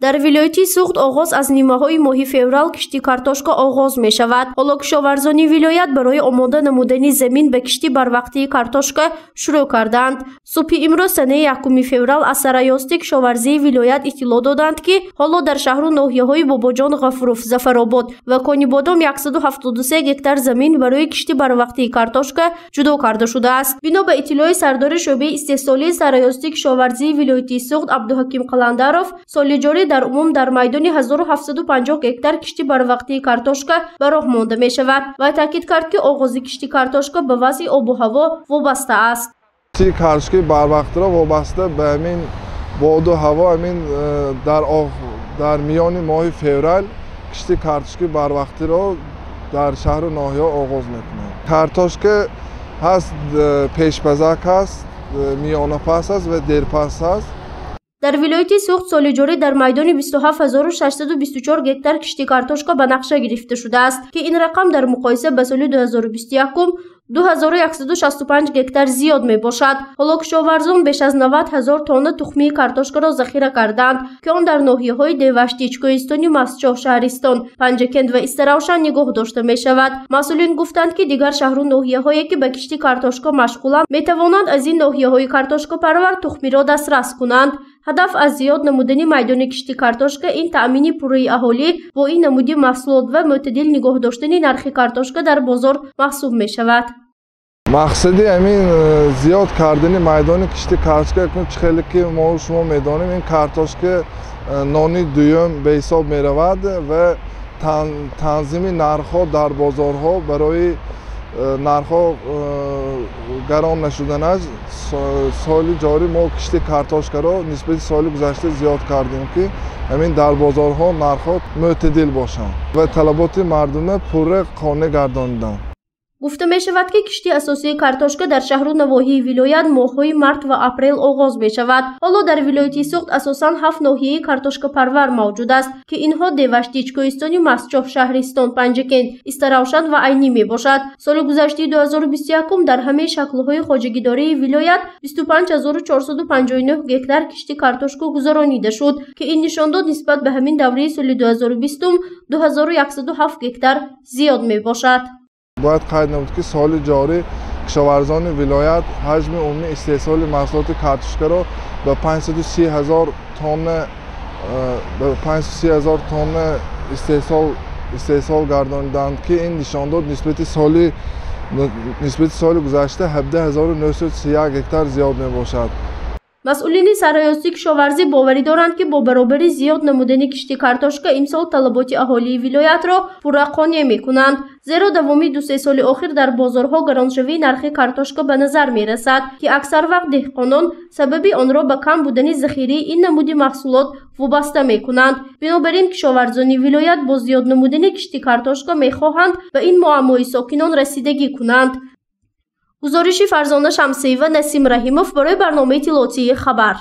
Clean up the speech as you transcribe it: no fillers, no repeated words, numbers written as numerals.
در ولایت سوخت آغاز از نیمه‌های ماه فوریه کشتی کارتوشکا آغاز می شود. حالا کشاورزان ولایت برای آماده نمودن زمین به کشتی بروقتی کارتوشکا شروع کردند. صبح امروز سنه 1 فوریه از سرایاستی کشاورزی ولایت اطلاع دادند که حالا در شهر و ناحیه‌های باباجان، غفروف، ظفرآباد و کانیبادام 173 گکتار زمین برای کشتی بروقتی کارتوشکا جدا کرده شده است. بنا به اطلاع سردار شعبه استحصالی سرایاستی کشاورزی ولایت سوخت عبدالحکیم قلندروف، سال جاری در عموم در میدان 1750 گکتار کشتی بروقتی کارتوشکا به راه مانده می شود و تاکید کرد که آغاز کشتی کارتوشکا به وضع آب و هوا وابسته است. کشتی کارتوشکا بروقتی را وابسته به همین باد و هوا، همین در میان ماه فوریه کشتی کارتوشکا بروقتی را در شهر و ناحیه آغاز میکنند. کارتوشکا هست پیشپزک است، میانه پس است و دیرپس است. در ولایت سوخت سال جاری در میدان 27624 گکتار کشتی کارتوشکا به نقشه گرفته شده است که این رقم در مقایسه با سال 2021 2165 گکتار زیاد می باشد. حالا کشاورزان بیش از 90,000 تن تخمی کارتوشکا را ذخیره کردند که آن در ناحیه‌های دیوشتیچ، کوهستانی، مسجد، شهرستان، پنجکند و استراوشان نگاه داشته می شود. مسئولین گفتند که دیگر شهر و ناحیه‌هایی که به کشتی کارتوشکا مشغولند می توانند از این ناحیه‌های کارتوشکا پرور تخمی را دسترس کنند. هدف از زیاد نمودن میدان کشتی کارتوشکا این تأمین پوره اهالی با این نمودی محصولات و معتدل نگاه داشتن نرخ کارتوشکا در بازار محسوب می شود. مقصد همین زیاد کردن میدان کشتی کارتوشکا خیلی که ما شما میدانیم این کارتوشکا نانی دوم به حساب می رود و تنظیم نرخ‌ها در بازارها برای نرخ‌ها گران نشدن است. سال جاری ما کشتی کارتوشکا را نسبت سال گذشته زیاد کردیم که همین در بازارها نرخ‌ها معتدل باشند و طلبات مردم پوره قانع گردانیدند. گفته می شود که کشتی اساسی کارتوشکا در شهر و نواحی ولایت ماه‌های مارت و اپریل آغاز می شود. حالا در ولایت سوخت اساساً 7 ناحیه کارتوشکا پرور موجود است که اینها دیوشتیچ، کوهستانی، مسجد، شهرستان، پنجکند، استراوشان و عینی می باشد. سال گذشته 2021 در همه شکل‌های خواجگیداری ولایت 25459 گکتار کشتی کارتوشکا گذرانیده شد که این نشان داد نسبت به همین دوره سال 2020 2107 گکتار زیاد می باشد. باید قید نمود که سال جاری کشاورزان ولایت حجم عمومی استحصال محصولات کارتوشکا را به 530,000 تن استحصال گردانیدند که این نشان داد نسبت سال گذشته 17,931 گکتار زیاد می باشد. مسئولین سرایاستی کشاورزی باوری دارند که با برابری زیاد نمودن کشتی کارتوشکا امسال طلبات اهالی ولایت را پورا قانع می کنند، زیرا دوامی 2-3 سال اخیر در بازارها گرانشوی نرخ کارتوشکا به نظر می رسد که اکثر وقت دهقانان سبب آن را به کم بودن ذخیره این نمودی محصولات وابسته می کنند. بنابراین کشاورزان ولایت با زیاد نمودن کشتی کارتوشکا می خواهند به این معمای ساکنان رسیدگی کنند. گزارش فرزانه شمسی و نسیم رحیموف برای برنامه اطلاعاتی خبر.